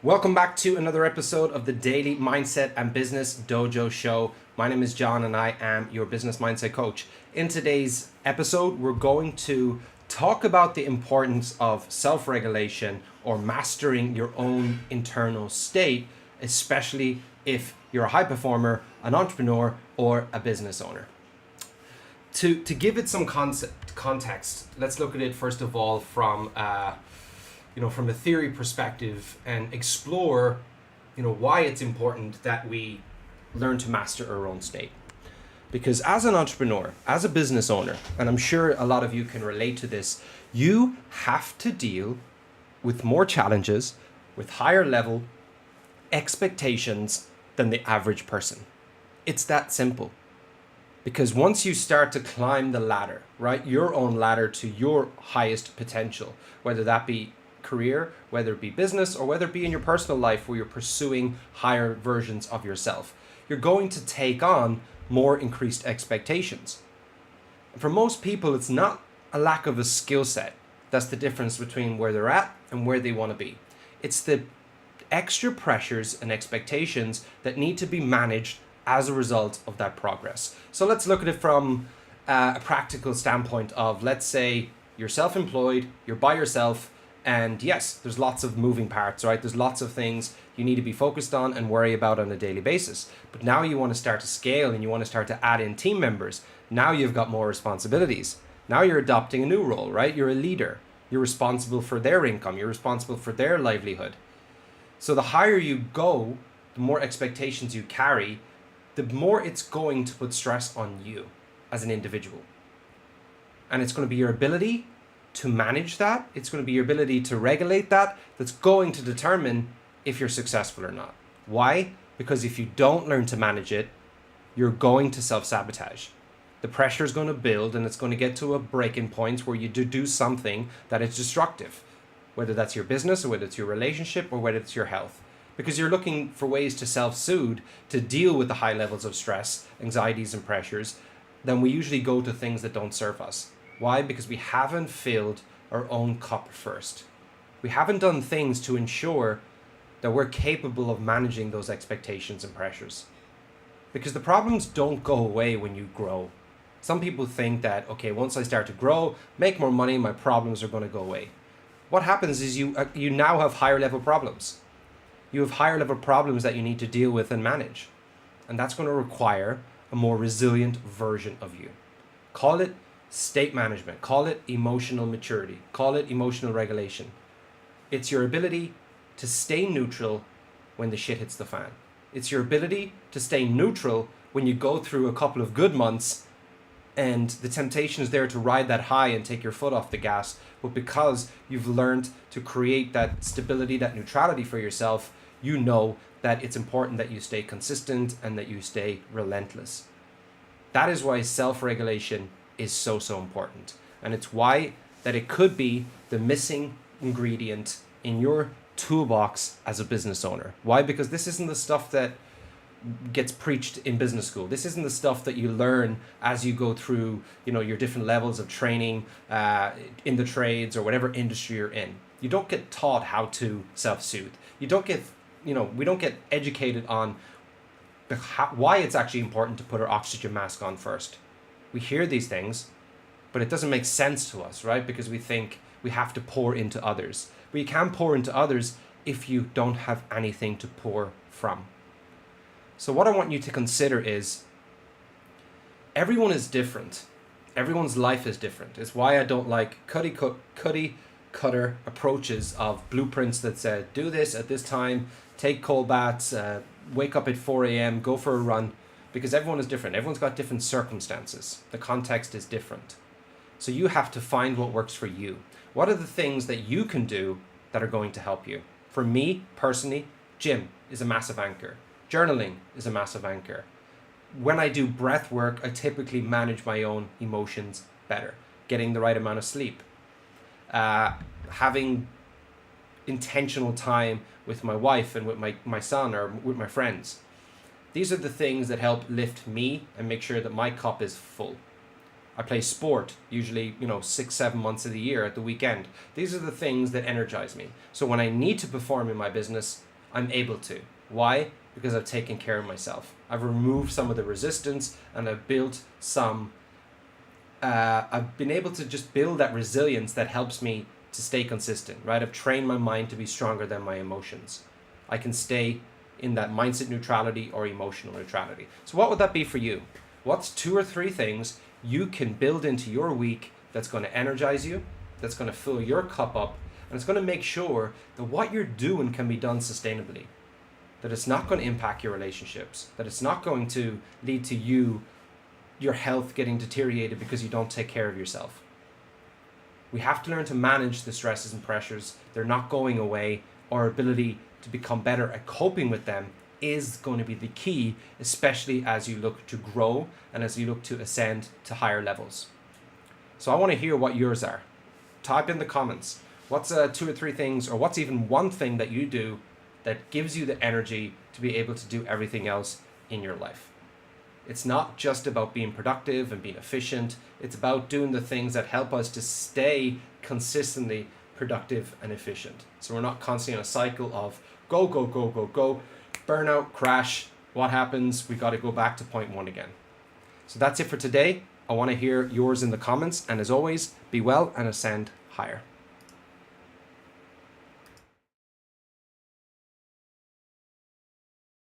Welcome back to another episode of the Daily Mindset and Business Dojo Show. My name is John and I am your business mindset coach. In today's episode, we're going to talk about the importance of self-regulation or mastering your own internal state, especially if you're a high performer, an entrepreneur, or a business owner. To give it some context, let's look at it first of all from from a theory perspective and explore, why it's important that we learn to master our own state. Because as an entrepreneur, as a business owner, and I'm sure a lot of you can relate to this, you have to deal with more challenges, with higher level expectations than the average person. It's that simple. Because once you start to climb the ladder, right, your own ladder to your highest potential, whether that be career, whether it be business, or whether it be in your personal life where you're pursuing higher versions of yourself, you're going to take on more increased expectations. And for most people, it's not a lack of a skill set that's the difference between where they're at and where they want to be. It's the extra pressures and expectations that need to be managed as a result of that progress. So let's look at it from a practical standpoint of, let's say you're self-employed, you're by yourself, and yes, there's lots of moving parts, right? There's lots of things you need to be focused on and worry about on a daily basis. But now you want to start to scale and you want to start to add in team members. Now you've got more responsibilities. Now you're adopting a new role, right? You're a leader. You're responsible for their income. You're responsible for their livelihood. So the higher you go, the more expectations you carry, the more it's going to put stress on you as an individual. And it's going to be your ability to manage that, it's going to be your ability to regulate that, that's going to determine if you're successful or not. Why? Because if you don't learn to manage it, you're going to self-sabotage. The pressure is going to build and it's going to get to a breaking point where you do something that is destructive, whether that's your business or whether it's your relationship or whether it's your health. Because you're looking for ways to self-soothe, to deal with the high levels of stress, anxieties and pressures, then we usually go to things that don't serve us. Why? Because we haven't filled our own cup first. We haven't done things to ensure that we're capable of managing those expectations and pressures. Because the problems don't go away when you grow. Some people think that, okay, once I start to grow, make more money, my problems are going to go away. What happens is you now have higher level problems. You have higher level problems that you need to deal with and manage. And that's going to require a more resilient version of you. Call it state management, call it emotional maturity, call it emotional regulation. It's your ability to stay neutral when the shit hits the fan. It's your ability to stay neutral when you go through a couple of good months and the temptation is there to ride that high and take your foot off the gas, but because you've learned to create that stability, that neutrality for yourself, you know that it's important that you stay consistent and that you stay relentless. That is why self-regulation is so important. And it's why that it could be the missing ingredient in your toolbox as a business owner. Why? Because this isn't the stuff that gets preached in business school. This isn't the stuff that you learn as you go through, your different levels of training in the trades or whatever industry you're in. You don't get taught how to self-soothe. You don't get, we don't get educated on why it's actually important to put our oxygen mask on first. We hear these things, but it doesn't make sense to us, right? Because we think we have to pour into others. But you can't pour into others if you don't have anything to pour from. So what I want you to consider is everyone is different. Everyone's life is different. It's why I don't like cookie cutter approaches of blueprints that said, do this at this time, take cold baths, wake up at 4 a.m., go for a run. Because everyone is different. Everyone's got different circumstances. The context is different. So you have to find what works for you. What are the things that you can do that are going to help you? For me, personally, gym is a massive anchor. Journaling is a massive anchor. When I do breath work, I typically manage my own emotions better. Getting the right amount of sleep. Having intentional time with my wife and with my son or with my friends. These are the things that help lift me and make sure that my cup is full. I play sport, usually, 6-7 months of the year at the weekend. These are the things that energize me. So when I need to perform in my business, I'm able to. Why? Because I've taken care of myself. I've removed some of the resistance, and I've built some I've been able to just build that resilience that helps me to stay consistent, right? I've trained my mind to be stronger than my emotions. I can stay in that mindset neutrality or emotional neutrality. So what would that be for you? What's 2 or 3 things you can build into your week that's going to energize you, that's going to fill your cup up, and it's going to make sure that what you're doing can be done sustainably, that it's not going to impact your relationships, that it's not going to lead to your health getting deteriorated because you don't take care of yourself. We have to learn to manage the stresses and pressures. They're not going away. Our ability to become better at coping with them is going to be the key, especially as you look to grow and as you look to ascend to higher levels. So I want to hear what yours are. Type in the comments. What's 2 or 3 things, or what's even one thing that you do that gives you the energy to be able to do everything else in your life? It's not just about being productive and being efficient. It's about doing the things that help us to stay consistently productive and efficient. So we're not constantly in a cycle of go, go, go, go, go, burnout, crash. What happens? We got to go back to point 1 again. So that's it for today. I want to hear yours in the comments. And as always, be well and ascend higher.